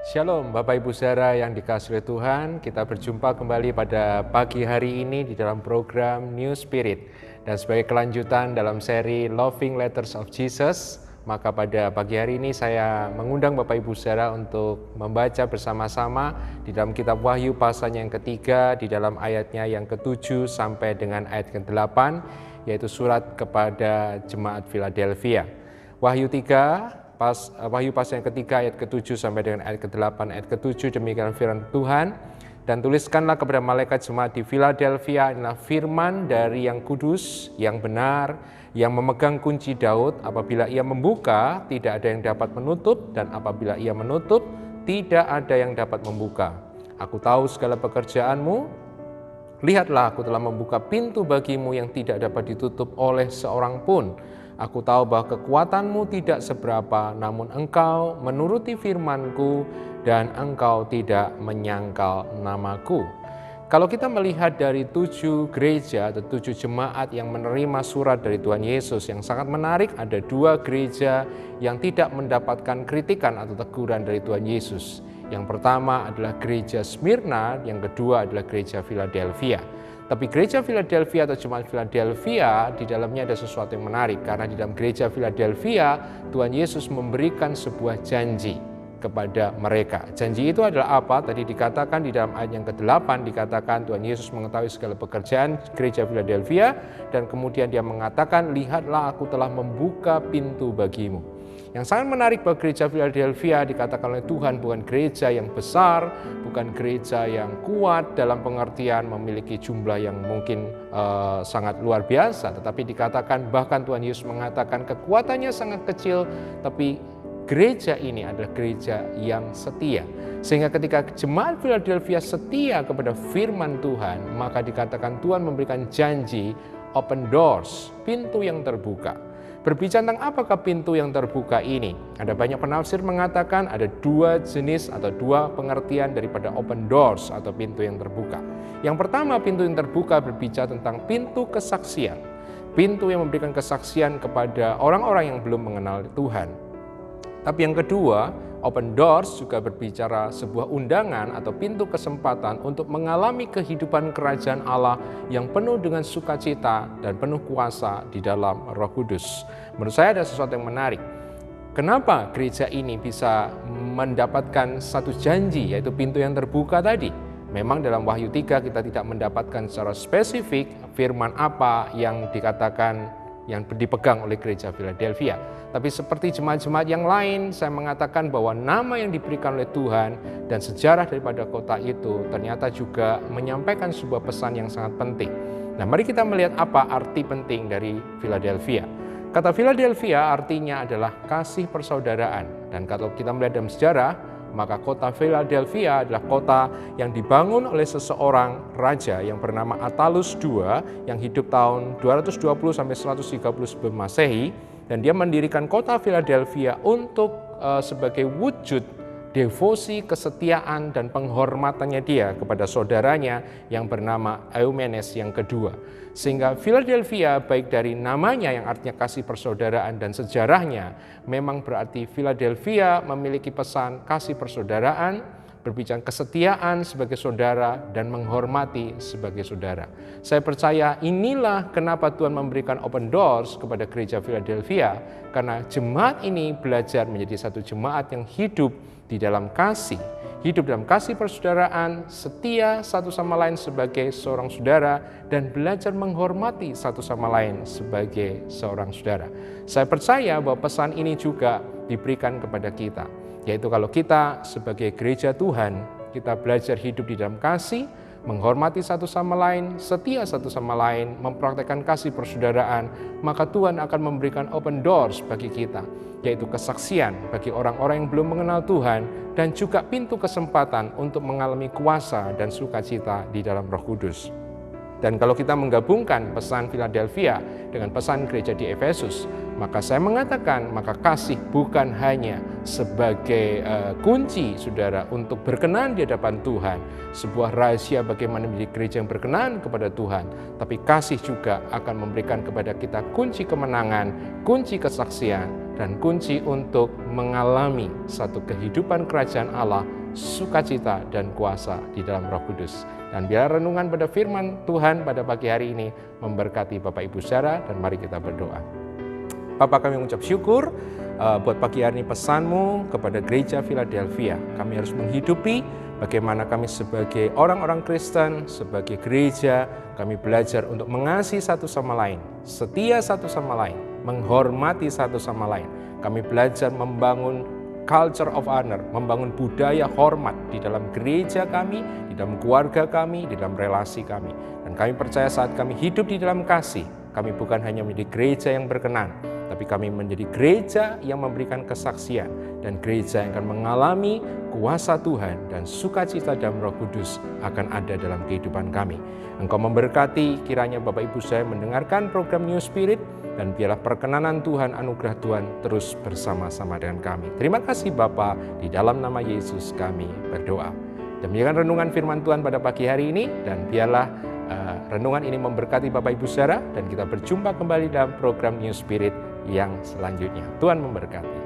Shalom Bapak Ibu Saudara yang dikasihi oleh Tuhan, kita berjumpa kembali pada pagi hari ini di dalam program New Spirit. Dan sebagai kelanjutan dalam seri Loving Letters of Jesus, maka pada pagi hari ini saya mengundang Bapak Ibu Saudara untuk membaca bersama-sama di dalam kitab Wahyu pasalnya yang ketiga, di dalam ayatnya yang ke-7 sampai dengan ayat ke-8, yaitu surat kepada jemaat Philadelphia. Wahyu 3, Wahyu pasal yang ketiga ayat ke-7 sampai dengan ayat ke-8, ayat ke-7 demikian firman Tuhan. Dan tuliskanlah kepada malaikat jemaat di Philadelphia, inilah firman dari yang kudus, yang benar, yang memegang kunci Daud. Apabila ia membuka, tidak ada yang dapat menutup, dan apabila ia menutup, tidak ada yang dapat membuka. Aku tahu segala pekerjaanmu. Lihatlah, aku telah membuka pintu bagimu yang tidak dapat ditutup oleh seorang pun. Aku tahu bahwa kekuatanmu tidak seberapa, namun engkau menuruti firmanku dan engkau tidak menyangkal namaku. Kalau kita melihat dari 7 gereja atau 7 jemaat yang menerima surat dari Tuhan Yesus, yang sangat menarik, ada 2 gereja yang tidak mendapatkan kritikan atau teguran dari Tuhan Yesus. Yang pertama adalah gereja Smyrna, yang kedua adalah gereja Philadelphia. Tapi gereja Philadelphia atau jemaat Philadelphia, di dalamnya ada sesuatu yang menarik. Karena di dalam gereja Philadelphia, Tuhan Yesus memberikan sebuah janji kepada mereka. Janji itu adalah apa? Tadi dikatakan di dalam ayat yang ke-8, dikatakan Tuhan Yesus mengetahui segala pekerjaan gereja Philadelphia, dan kemudian dia mengatakan, lihatlah aku telah membuka pintu bagimu. Yang sangat menarik bahwa gereja Philadelphia dikatakan oleh Tuhan bukan gereja yang besar, bukan gereja yang kuat dalam pengertian memiliki jumlah yang mungkin sangat luar biasa, tetapi dikatakan bahkan Tuhan Yesus mengatakan kekuatannya sangat kecil, tapi gereja ini adalah gereja yang setia. Sehingga ketika jemaat Philadelphia setia kepada firman Tuhan, maka dikatakan Tuhan memberikan janji open doors, pintu yang terbuka. Berbicara tentang apakah pintu yang terbuka ini? Ada banyak penafsir mengatakan ada 2 jenis atau 2 pengertian daripada open doors atau pintu yang terbuka. Yang pertama, pintu yang terbuka berbicara tentang pintu kesaksian. Pintu yang memberikan kesaksian kepada orang-orang yang belum mengenal Tuhan. Tapi yang kedua, open doors juga berbicara sebuah undangan atau pintu kesempatan untuk mengalami kehidupan kerajaan Allah yang penuh dengan sukacita dan penuh kuasa di dalam Roh Kudus. Menurut saya ada sesuatu yang menarik. Kenapa gereja ini bisa mendapatkan satu janji, yaitu pintu yang terbuka tadi? Memang dalam Wahyu 3 kita tidak mendapatkan secara spesifik firman apa yang dikatakan yang dipegang oleh gereja Philadelphia. Tapi seperti jemaat-jemaat yang lain, saya mengatakan bahwa nama yang diberikan oleh Tuhan dan sejarah daripada kota itu ternyata juga menyampaikan sebuah pesan yang sangat penting. Nah, mari kita melihat apa arti penting dari Philadelphia. Kata Philadelphia artinya adalah kasih persaudaraan. Dan kalau kita melihat dalam sejarah, maka kota Philadelphia adalah kota yang dibangun oleh seseorang raja yang bernama Attalus II yang hidup tahun 220 sampai 130 sebelum Masehi, dan dia mendirikan kota Philadelphia untuk sebagai wujud devosi, kesetiaan, dan penghormatannya dia kepada saudaranya yang bernama Eumenes yang kedua. Sehingga Philadelphia baik dari namanya yang artinya kasih persaudaraan dan sejarahnya memang berarti Philadelphia memiliki pesan kasih persaudaraan, berbicara kesetiaan sebagai saudara dan menghormati sebagai saudara. Saya percaya inilah kenapa Tuhan memberikan open doors kepada gereja Philadelphia, karena jemaat ini belajar menjadi satu jemaat yang hidup di dalam kasih, hidup dalam kasih persaudaraan, setia satu sama lain sebagai seorang saudara, dan belajar menghormati satu sama lain sebagai seorang saudara. Saya percaya bahwa pesan ini juga diberikan kepada kita, yaitu kalau kita sebagai gereja Tuhan, kita belajar hidup di dalam kasih, menghormati satu sama lain, setia satu sama lain, mempraktekkan kasih persaudaraan, maka Tuhan akan memberikan open doors bagi kita, yaitu kesaksian bagi orang-orang yang belum mengenal Tuhan, dan juga pintu kesempatan untuk mengalami kuasa dan sukacita di dalam Roh Kudus. Dan kalau kita menggabungkan pesan Philadelphia dengan pesan gereja di Efesus, Maka saya mengatakan, maka kasih bukan hanya sebagai kunci saudara untuk berkenan di hadapan Tuhan, sebuah rahasia bagaimana menjadi gereja yang berkenan kepada Tuhan, tapi kasih juga akan memberikan kepada kita kunci kemenangan, kunci kesaksian, dan kunci untuk mengalami satu kehidupan kerajaan Allah, sukacita dan kuasa di dalam Roh Kudus. Dan biar renungan pada firman Tuhan pada pagi hari ini memberkati Bapak Ibu saudara, dan mari kita berdoa. Bapa, kami mengucap syukur buat pagi hari ini pesanmu kepada gereja Philadelphia. Kami harus menghidupi bagaimana kami sebagai orang-orang Kristen, sebagai gereja, kami belajar untuk mengasihi satu sama lain, setia satu sama lain, menghormati satu sama lain. Kami belajar membangun culture of honor, membangun budaya hormat di dalam gereja kami, di dalam keluarga kami, di dalam relasi kami. Dan kami percaya saat kami hidup di dalam kasih, kami bukan hanya menjadi gereja yang berkenan, tapi kami menjadi gereja yang memberikan kesaksian dan gereja yang akan mengalami kuasa Tuhan dan sukacita dalam Roh Kudus akan ada dalam kehidupan kami. Engkau memberkati kiranya Bapak Ibu saya mendengarkan program New Spirit, dan biarlah perkenanan Tuhan, anugerah Tuhan terus bersama-sama dengan kami. Terima kasih Bapa, di dalam nama Yesus kami berdoa. Demikian renungan firman Tuhan pada pagi hari ini, dan biarlah renungan ini memberkati Bapak Ibu saudara, dan kita berjumpa kembali dalam program New Spirit yang selanjutnya. Tuhan memberkati.